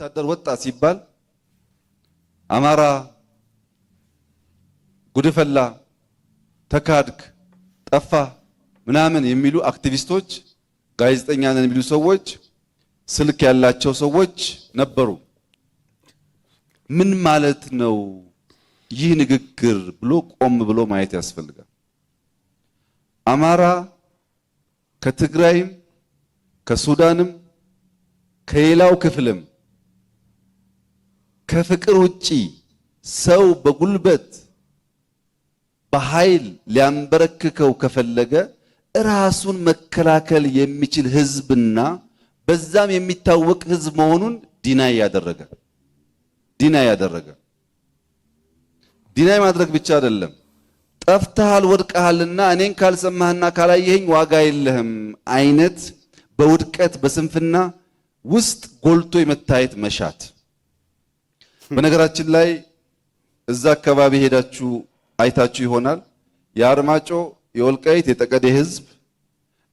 ወታደር ወጣ ሲባል አማራ ጉድፈላ ተካድክ ጠፋ ምናምን የሚሉ አክቲቪስቶች ጋዜጠኛ ነን የሚሉ ሰዎች ስልክ ያላቸው ሰዎች ነበሩ። ምን ማለት ነው ይህ ንግግር ብሎ ቆም ብሎ ማየት ያስፈልጋል። አማራ ከትግራይም ከሱዳንም ከሌላው ክፍልም ከፍቅር ውጪ ሰው በጉልበት በኃይል ሊያንበረክከው ከፈለገ ራሱን መከላከል የሚችል ህዝብና በዛም የሚታወቅ ህዝብ መሆኑን ዲናይ ማድረግ ብቻ አይደለም። ጠፍተሃል ወድቀሃልና እኔን ካልሰማህና ካላየኸኝ ዋጋ የለህም አይነት በውድቀት በስንፍና ውስጥ ጎልቶ የመታየት መሻት። በነገራችን ላይ እዛ አካባቢ ሄዳችሁ አይታችሁ ይሆናል። የአርማጮ የወልቃይት የጠቀዴ ህዝብ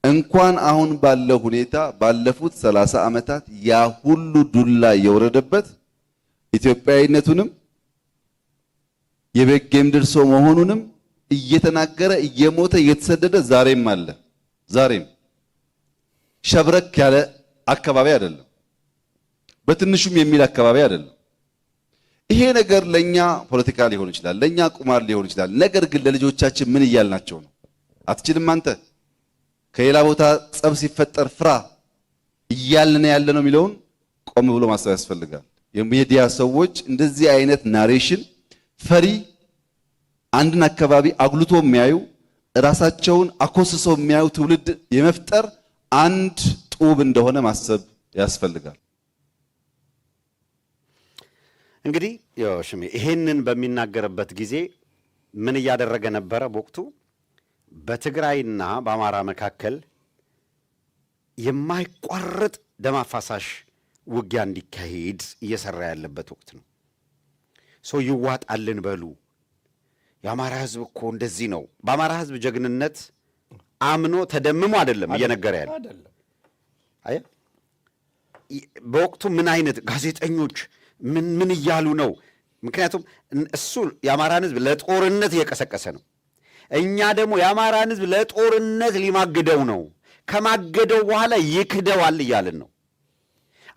እንኳን አሁን ባለው ሁኔታ ባለፉት 30 ዓመታት ያ ሁሉ ዱላ የወረደበት ኢትዮጵያዊነቱንም የበጌምድር ሰው መሆኑንም እየተናገረ እየሞተ እየተሰደደ ዛሬም አለ። ዛሬም ሸብረክ ያለ አካባቢ አይደለም፣ በትንሹም የሚል አካባቢ አይደለም። ይሄ ነገር ለኛ ፖለቲካ ሊሆን ይችላል፣ ለኛ ቁማር ሊሆን ይችላል። ነገር ግን ለልጆቻችን ምን እያልናቸው ነው? አትችልም አንተ ከሌላ ቦታ ጸብ ሲፈጠር ፍራ እያልን ያለ ነው የሚለውን ቆም ብሎ ማሰብ ያስፈልጋል። የሚዲያ ሰዎች እንደዚህ አይነት ናሬሽን ፈሪ አንድን አካባቢ አጉልቶ የሚያዩ ራሳቸውን አኮስሰው የሚያዩ ትውልድ የመፍጠር አንድ ጡብ እንደሆነ ማሰብ ያስፈልጋል። እንግዲህ ሽሜ ይሄንን በሚናገርበት ጊዜ ምን እያደረገ ነበረ? በወቅቱ በትግራይና በአማራ መካከል የማይቋረጥ ደም አፋሳሽ ውጊያ እንዲካሄድ እየሰራ ያለበት ወቅት ነው። ሰው ይዋጣልን በሉ። የአማራ ህዝብ እኮ እንደዚህ ነው። በአማራ ህዝብ ጀግንነት አምኖ ተደምሞ አይደለም እየነገረ ያለ አይደለም። አይ በወቅቱ ምን አይነት ጋዜጠኞች ምን እያሉ ነው? ምክንያቱም እሱ የአማራን ህዝብ ለጦርነት እየቀሰቀሰ ነው። እኛ ደግሞ የአማራን ህዝብ ለጦርነት ሊማግደው ነው፣ ከማገደው በኋላ ይክደዋል እያልን ነው።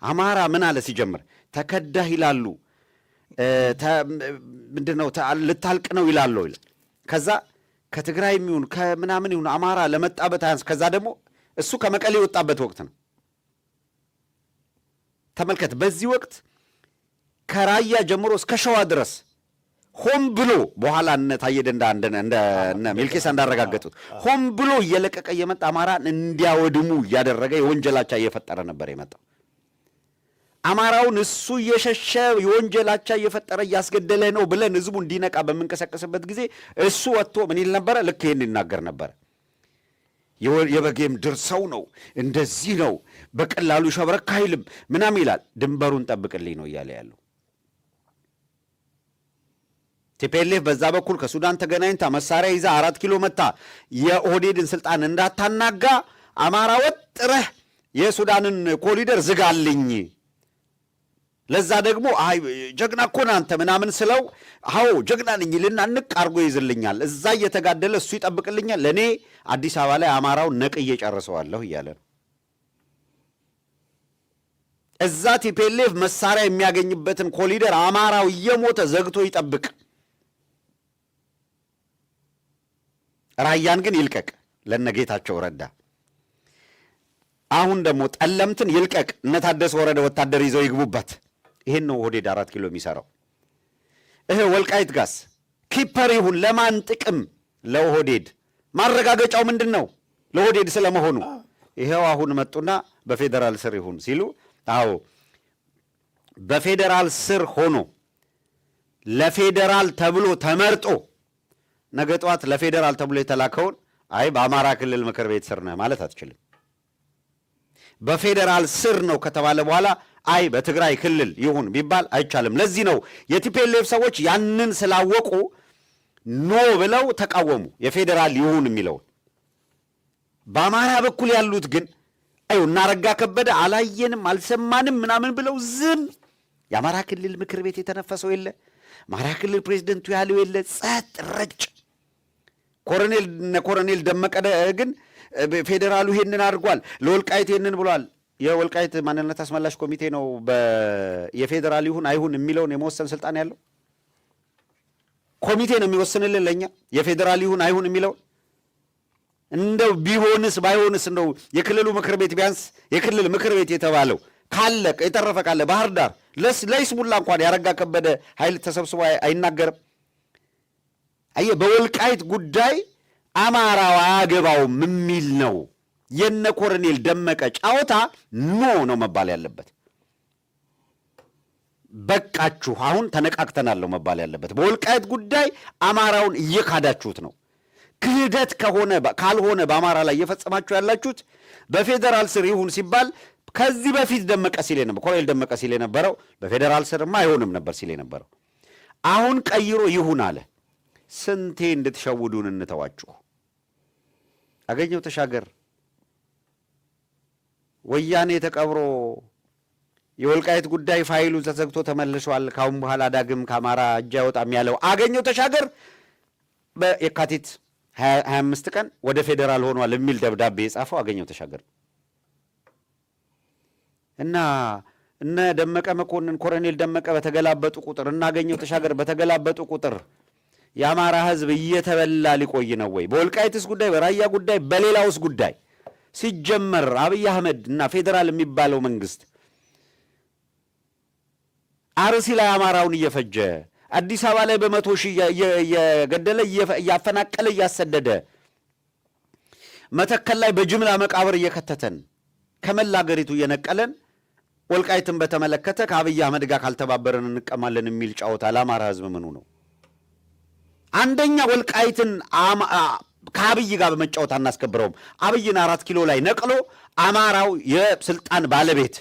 አማራ ምን አለ ሲጀምር? ተከዳህ ይላሉ፣ ምንድነው ልታልቅ ነው ይላሉ። ከዛ ከትግራይ የሚሆን ከምናምን ይሁን አማራ ለመጣበት አያንስ። ከዛ ደግሞ እሱ ከመቀሌ የወጣበት ወቅት ነው። ተመልከት። በዚህ ወቅት ከራያ ጀምሮ እስከ ሸዋ ድረስ ሆን ብሎ በኋላ እነ ታዬ ደንዳ እነ ሚልኬሳ እንዳረጋገጡት ሆን ብሎ እየለቀቀ እየመጣ አማራን እንዲያወድሙ እያደረገ የወንጀላቻ እየፈጠረ ነበር የመጣው። አማራውን እሱ እየሸሸ የወንጀላቻ እየፈጠረ እያስገደለ ነው ብለን ህዝቡ እንዲነቃ በምንቀሰቀስበት ጊዜ እሱ ወጥቶ ምን ይል ነበረ? ልክ ይሄን ይናገር ነበረ። የበጌምድር ሰው ነው፣ እንደዚህ ነው፣ በቀላሉ ሸብረክ አይልም ምናምን ይላል። ድንበሩን ጠብቅልኝ ነው እያለ ያለው። ቲፒኤልኤፍ በዛ በኩል ከሱዳን ተገናኝታ መሳሪያ ይዛ 4 ኪሎ መታ የኦህዴድን ስልጣን እንዳታናጋ አማራ ወጥረህ የሱዳንን ኮሪደር ዝጋልኝ፣ ለዛ ደግሞ አይ ጀግና እኮ ነህ አንተ ምናምን ስለው አዎ ጀግና ነኝ ይልና ንቅ አርጎ ይዝልኛል። እዛ እየተጋደለ እሱ ይጠብቅልኛል፣ ለኔ አዲስ አበባ ላይ አማራውን ነቅዬ ጨርሰዋለሁ እያለ ነው። እዛ ቲፒኤልኤፍ መሳሪያ የሚያገኝበትን ኮሪደር አማራው እየሞተ ዘግቶ ይጠብቅ። ራያን ግን ይልቀቅ ለነጌታቸው ረዳ። አሁን ደግሞ ጠለምትን ይልቀቅ፣ እነ ታደሰ ወረደ ወታደር ይዘው ይግቡበት። ይሄን ነው ኦህዴድ 4 ኪሎ የሚሰራው። ወልቃይት ጋስ ኪፐር ይሁን ለማን ጥቅም? ለኦህዴድ። ማረጋገጫው ምንድን ነው? ለኦህዴድ ስለመሆኑ። ይሄው አሁን መጡና በፌዴራል ስር ይሁን ሲሉ፣ አዎ በፌዴራል ስር ሆኖ ለፌዴራል ተብሎ ተመርጦ ነገ ጠዋት ለፌዴራል ተብሎ የተላከውን አይ በአማራ ክልል ምክር ቤት ስር ነህ ማለት አትችልም። በፌዴራል ስር ነው ከተባለ በኋላ አይ በትግራይ ክልል ይሁን ቢባል አይቻልም። ለዚህ ነው የቲፒኤልኤፍ ሰዎች ያንን ስላወቁ ኖ ብለው ተቃወሙ፣ የፌዴራል ይሁን የሚለውን። በአማራ በኩል ያሉት ግን እናረጋ ከበደ አላየንም አልሰማንም ምናምን ብለው ዝም የአማራ ክልል ምክር ቤት የተነፈሰው የለ፣ አማራ ክልል ፕሬዝደንቱ ያለው የለ፣ ማራ ክልል ፕሬዝደንቱ ያለው የለ፣ ጸጥ ረጭ። ኮሎኔል ደመቀ ግን ፌዴራሉ ይሄንን አድርጓል፣ ለወልቃይት ይሄንን ብሏል። የወልቃይት ማንነት አስመላሽ ኮሚቴ ነው የፌዴራል ይሁን አይሁን የሚለውን የመወሰን ስልጣን ያለው ኮሚቴ ነው የሚወስንልን ለኛ የፌዴራል ይሁን አይሁን የሚለው። እንደው ቢሆንስ ባይሆንስ እንደው የክልሉ ምክር ቤት ቢያንስ የክልል ምክር ቤት የተባለው ካለ የተረፈ ካለ ባህር ዳር ለይስሙላ እንኳን ያረጋ ከበደ ኃይል ተሰብስቦ አይናገርም። አየ በወልቃይት ጉዳይ አማራው አያገባውም የሚል ነው የነ ኮሎኔል ደመቀ ጫወታ። ኖ ነው መባል ያለበት። በቃችሁ አሁን ተነቃቅተናል ነው መባል ያለበት። በወልቃይት ጉዳይ አማራውን እየካዳችሁት ነው። ክህደት ካልሆነ በአማራ ላይ እየፈጸማችሁ ያላችሁት በፌዴራል ስር ይሁን ሲባል ከዚህ በፊት ደመቀ ሲል ነበር፣ ኮሎኔል ደመቀ ሲል የነበረው በፌዴራል ስርማ አይሆንም ነበር ሲል የነበረው አሁን ቀይሮ ይሁን አለ። ስንቴ እንድትሸውዱን እንተዋችሁ። አገኘው ተሻገር ወያኔ ተቀብሮ የወልቃይት ጉዳይ ፋይሉ ተዘግቶ ተመልሷል፣ ካሁን በኋላ ዳግም ከአማራ እጅ አይወጣም ያለው አገኘው ተሻገር በየካቲት 25 ቀን ወደ ፌዴራል ሆኗል የሚል ደብዳቤ የጻፈው አገኘው ተሻገር እና እነ ደመቀ መኮንን ኮሎኔል ደመቀ በተገላበጡ ቁጥር እናገኘው ተሻገር በተገላበጡ ቁጥር የአማራ ሕዝብ እየተበላ ሊቆይ ነው ወይ? በወልቃይትስ ጉዳይ፣ በራያ ጉዳይ፣ በሌላውስ ጉዳይ ሲጀመር አብይ አህመድ እና ፌዴራል የሚባለው መንግስት አርሲ ላይ አማራውን እየፈጀ አዲስ አበባ ላይ በመቶ ሺህ እየገደለ እያፈናቀለ እያሰደደ መተከል ላይ በጅምላ መቃብር እየከተተን ከመላ አገሪቱ እየነቀለን ወልቃይትን በተመለከተ ከአብይ አህመድ ጋር ካልተባበረን እንቀማለን የሚል ጫወታ ለአማራ ህዝብ ምኑ ነው? አንደኛ ወልቃይትን ከአብይ ጋር በመጫወት አናስከብረውም። አብይን 4 ኪሎ ላይ ነቅሎ አማራው የስልጣን ባለቤት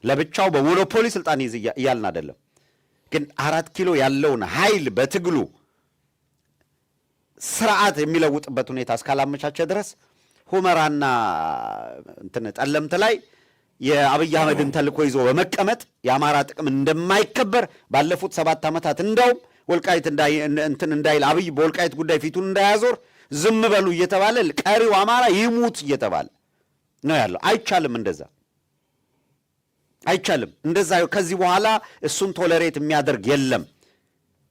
ለብቻው በሞኖፖሊ ስልጣን ይዝ እያልን አይደለም። ግን 4 ኪሎ ያለውን ኃይል በትግሉ ስርዓት የሚለውጥበት ሁኔታ እስካላመቻቸ ድረስ ሁመራና ጠለምት ላይ የአብይ አህመድን ተልኮ ይዞ በመቀመጥ የአማራ ጥቅም እንደማይከበር ባለፉት 7 ዓመታት እንደውም ወልቃይት እንዳይል አብይ በወልቃይት ጉዳይ ፊቱን እንዳያዞር ዝም በሉ እየተባለ ቀሪው አማራ ይሙት እየተባለ ነው ያለው። አይቻልም፣ እንደዛ አይቻልም። እንደዛ ከዚህ በኋላ እሱን ቶለሬት የሚያደርግ የለም።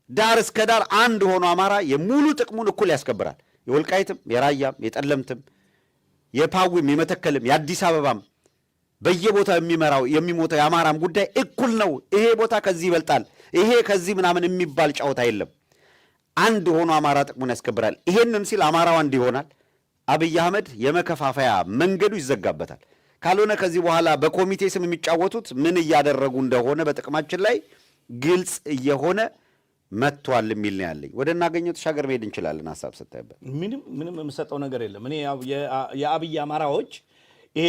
ዳር እስከ ዳር አንድ ሆኖ አማራ የሙሉ ጥቅሙን እኩል ያስከብራል። የወልቃይትም፣ የራያም፣ የጠለምትም፣ የፓዊም፣ የመተከልም፣ የአዲስ አበባም በየቦታው የሚሞተው የአማራም ጉዳይ እኩል ነው። ይሄ ቦታ ከዚህ ይበልጣል፣ ይሄ ከዚህ ምናምን የሚባል ጫወታ የለም። አንድ ሆኖ አማራ ጥቅሙን ያስከብራል። ይሄንን ሲል አማራው አንድ ይሆናል። አብይ አህመድ የመከፋፈያ መንገዱ ይዘጋበታል። ካልሆነ ከዚህ በኋላ በኮሚቴ ስም የሚጫወቱት ምን እያደረጉ እንደሆነ በጥቅማችን ላይ ግልጽ እየሆነ መጥቷል የሚል ነው ያለኝ። ወደ እናገኘው ተሻገር መሄድ እንችላለን። ሀሳብ ስታይበት ምንም የምሰጠው ነገር የለም። እኔ የአብይ አማራዎች ይሄ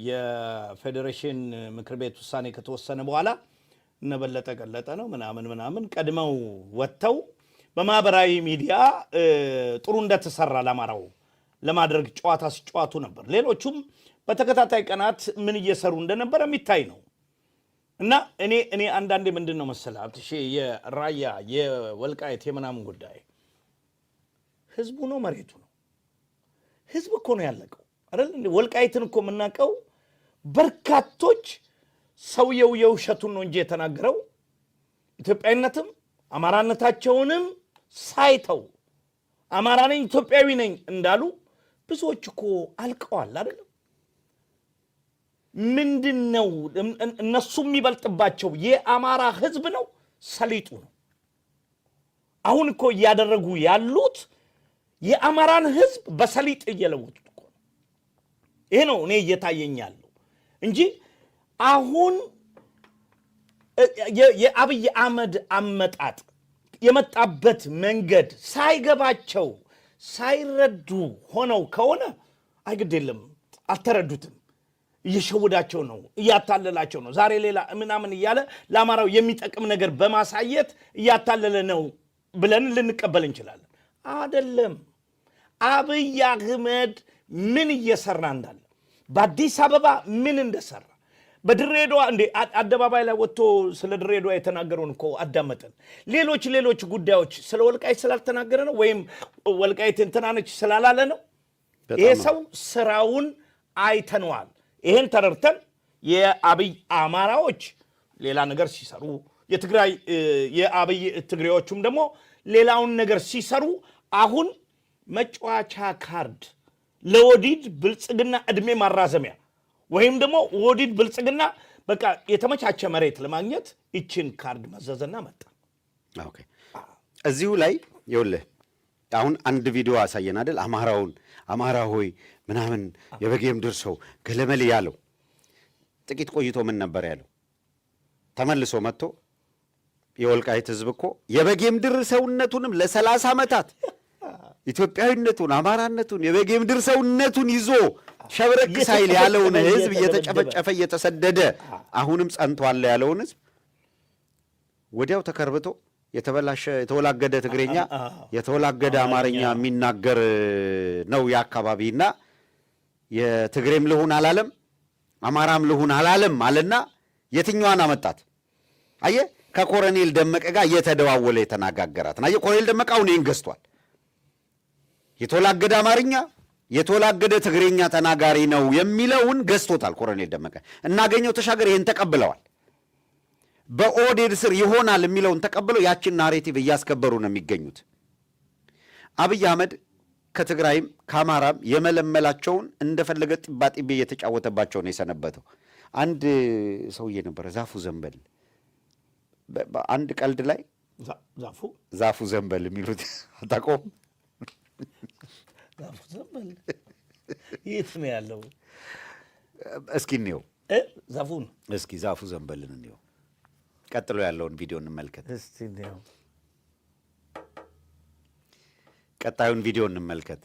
የፌዴሬሽን ምክር ቤት ውሳኔ ከተወሰነ በኋላ እነበለጠ ገለጠ ነው ምናምን ቀድመው ወጥተው በማህበራዊ ሚዲያ ጥሩ እንደተሰራ ለአማራው ለማድረግ ጨዋታ ሲጨዋቱ ነበር። ሌሎቹም በተከታታይ ቀናት ምን እየሰሩ እንደነበረ የሚታይ ነው። እና እኔ አንዳንዴ ምንድን ነው መሰለህ አብትሼ የራያ የወልቃይት የምናምን ጉዳይ ህዝቡ ነው መሬቱ ነው። ህዝብ እኮ ነው ያለቀው አይደል? ወልቃይትን እኮ የምናውቀው በርካቶች ሰውየው የውሸቱን ነው እንጂ የተናገረው ኢትዮጵያዊነትም አማራነታቸውንም ሳይተው አማራ ነኝ ኢትዮጵያዊ ነኝ እንዳሉ ብዙዎች እኮ አልቀዋል አይደል? ምንድነው እነሱ የሚበልጥባቸው? የአማራ ህዝብ ነው ሰሊጡ ነው። አሁን እኮ እያደረጉ ያሉት የአማራን ህዝብ በሰሊጥ እየለወጡት እኮ ነው። ይሄ ነው እኔ እየታየኛለሁ እንጂ አሁን የአብይ አህመድ አመጣጥ የመጣበት መንገድ ሳይገባቸው ሳይረዱ ሆነው ከሆነ አይግድ የለም፣ አልተረዱትም። እየሸወዳቸው ነው፣ እያታለላቸው ነው። ዛሬ ሌላ ምናምን እያለ ለአማራው የሚጠቅም ነገር በማሳየት እያታለለ ነው ብለን ልንቀበል እንችላለን። አይደለም። አብይ አህመድ ምን እየሰራ እንዳለ በአዲስ አበባ ምን እንደሰራ በድሬዳዋ እንዴ አደባባይ ላይ ወጥቶ ስለ ድሬዳዋ የተናገረውን እኮ አዳመጠን። ሌሎች ጉዳዮች ስለ ወልቃይት ስላልተናገረ ነው ወይም ወልቃይት እንትናነች ስላላለ ነው? ይሄ ሰው ስራውን አይተነዋል። ይሄን ተረድተን የአብይ አማራዎች ሌላ ነገር ሲሰሩ የትግራይ የአብይ ትግሬዎቹም ደግሞ ሌላውን ነገር ሲሰሩ አሁን መጫወቻ ካርድ ለወዲድ ብልጽግና እድሜ ማራዘሚያ ወይም ደግሞ ወዲድ ብልጽግና በቃ የተመቻቸ መሬት ለማግኘት እቺን ካርድ መዘዘና መጣ። ኦኬ እዚሁ ላይ ይኸውልህ አሁን አንድ ቪዲዮ አሳየን አይደል? አማራ ሆይ ምናምን የበጌም ድርሰው ገለመል ያለው ጥቂት ቆይቶ ምን ነበር ያለው? ተመልሶ መጥቶ የወልቃይት ህዝብ እኮ የበጌም ድርሰውነቱንም ለ30 ዓመታት ኢትዮጵያዊነቱን አማራነቱን የበጌም ድርሰውነቱን ይዞ ሸብረክ ሳይል ያለውን ህዝብ እየተጨፈጨፈ እየተሰደደ አሁንም ጸንቷል ያለውን ህዝብ ወዲያው ተከርብቶ የተወላገደ ትግሬኛ የተወላገደ አማርኛ የሚናገር ነው የአካባቢና የትግሬም ልሁን አላለም አማራም ልሁን አላለም አለና የትኛዋን አመጣት? አየ ከኮሎኔል ደመቀ ጋር እየተደዋወለ የተናጋገራት አየ ኮሎኔል ደመቀ አሁን ይህን ገዝቷል። የተወላገደ አማርኛ የተወላገደ ትግሬኛ ተናጋሪ ነው የሚለውን ገዝቶታል ኮሎኔል ደመቀ። እናገኘው ተሻገር ይህን ተቀብለዋል። በኦህዴድ ስር ይሆናል የሚለውን ተቀብለው ያችን ናሬቲቭ እያስከበሩ ነው የሚገኙት። አብይ አህመድ ከትግራይም ከአማራም የመለመላቸውን እንደፈለገ ጢባጢቤ እየተጫወተባቸው ነው የሰነበተው። አንድ ሰውዬ ነበረ ዛፉ ዘንበል አንድ ቀልድ ላይ ዛፉ ዘንበል የሚሉት አታውቀውም? ዛፉ ዘንበል የት ነው ያለው? እስኪ እንየው ዛፉን እስኪ ዛፉ ዘንበልን እንየው። ቀጥሎ ያለውን ቪዲዮ እንመልከት። እስቲ እንየው። ቀጣዩን ቪዲዮ እንመልከት።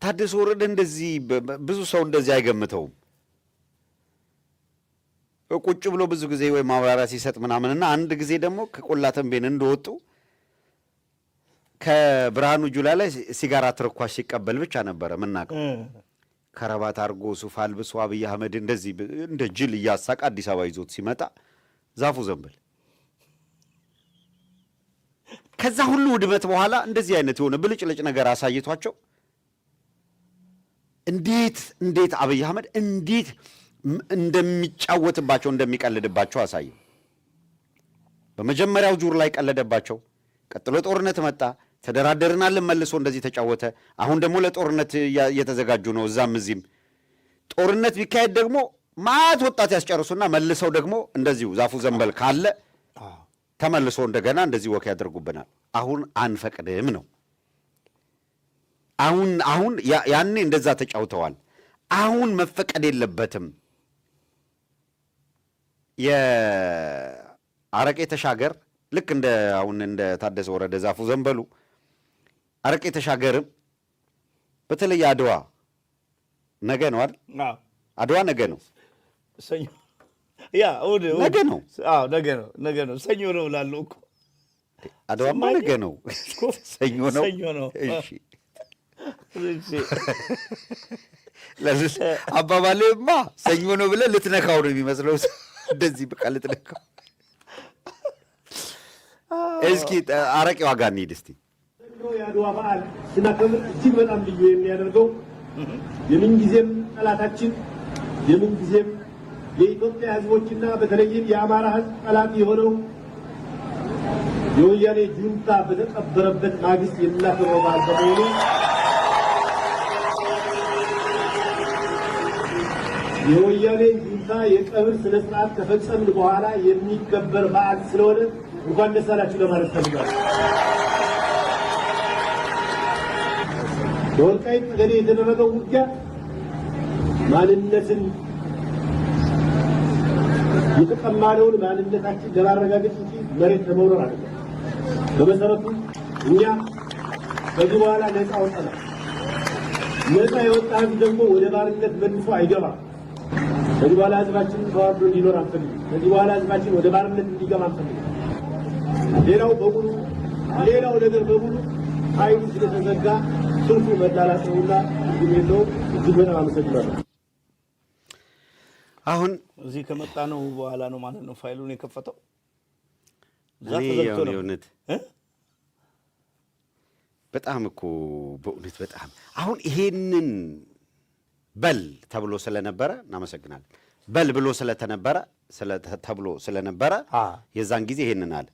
ታደሰ ወረደ እንደዚህ ብዙ ሰው እንደዚህ አይገምተውም። ቁጭ ብሎ ብዙ ጊዜ ወይ ማብራሪያ ሲሰጥ ምናምንና አንድ ጊዜ ደግሞ ከቆላ ተንቤን እንደወጡ ከብርሃኑ ጁላ ላይ ሲጋራ ትርኳሽ ሲቀበል ብቻ ነበረ ምናቀው። ከረባት አድርጎ ሱፍ አልብሶ አብይ አህመድ እንደዚህ እንደ ጅል እያሳቀ አዲስ አበባ ይዞት ሲመጣ ዛፉ ዘንበል። ከዛ ሁሉ ውድመት በኋላ እንደዚህ አይነት የሆነ ብልጭልጭ ነገር አሳይቷቸው እንዴት አብይ አህመድ እንዴት እንደሚጫወትባቸው እንደሚቀልድባቸው አሳየ። በመጀመሪያው ዙር ላይ ቀለደባቸው። ቀጥሎ ጦርነት መጣ። ተደራደርናለን መልሶ እንደዚህ ተጫወተ። አሁን ደግሞ ለጦርነት እየተዘጋጁ ነው። እዛም እዚህም ጦርነት ቢካሄድ ደግሞ ማት ወጣት ያስጨርሱና መልሰው ደግሞ እንደዚሁ ዛፉ ዘንበል ካለ ተመልሶ እንደገና እንደዚህ ወክ ያደርጉብናል። አሁን አንፈቅድም ነው። አሁን ያኔ እንደዛ ተጫውተዋል። አሁን መፈቀድ የለበትም። የአረቄ ተሻገር ልክ እንደ አሁን እንደ ታደሰ ወረደ ዛፉ ዘንበሉ አረቄ ተሻገርም በተለይ አድዋ ነገ ነው አይደል? አድዋ ነገ ነው። ሰኞ ነገ ነው። ነገ ነው። ሰኞ ነው እላለሁ እኮ አድዋማ ነገ ነው። ሰኞ ነው። እሺ ለዚህ አባባልማ ሰኞ ነው ብለህ ልትነካው ነው የሚመስለው። እንደዚህ በቃ ልትነካው። እስኪ አረቄ ዋጋ እንሂድ እስቲ። የአድዋ በዓል ስናከብር እጅግ በጣም ልዩ የሚያደርገው የምንጊዜም ጠላታችን የምንጊዜም የኢትዮጵያ ሕዝቦችና በተለይም የአማራ ሕዝብ ጠላት የሆነው የወያኔ ጁንታ በተቀበረበት ማግስት የምናከብረው በዓል በመሆኑ የወያኔ ጁንታ የቀብር ስነ ስርዓት ከፈጸምን በኋላ የሚከበር በዓል ስለሆነ እንኳን ደስ አላችሁ ለማለት ፈልጋለሁ። በወልቃይት ጠገዴ የተደረገው ውጊያ ማንነትን የተቀማነውን ማንነታችን ለማረጋገጥ እንጂ መሬት ለመውረር አይደለም። በመሰረቱ እኛ ከዚህ በኋላ ነፃ ወጣናል። ነፃ የወጣ ህዝብ ደግሞ ወደ ባርነት መልሶ አይገባም። ከዚህ በኋላ ህዝባችን ተዋርዶ እንዲኖር አንፈልግም። ከዚህ በኋላ ህዝባችን ወደ ባርነት እንዲገባ አንፈልግም። ሌላው ነገር በሙሉ ኃይሉ ስለተዘጋ ትርፉ መዳላት ነውና የሚለው እጅግ በጣም አመሰግናለሁ። አሁን እዚህ ከመጣ ነው በኋላ ነው ማለት ነው ፋይሉን የከፈተው። የእውነት በጣም እኮ በእውነት በጣም አሁን ይሄንን በል ተብሎ ስለነበረ እናመሰግናለን። በል ብሎ ተብሎ ስለነበረ የዛን ጊዜ ይሄንን አለ።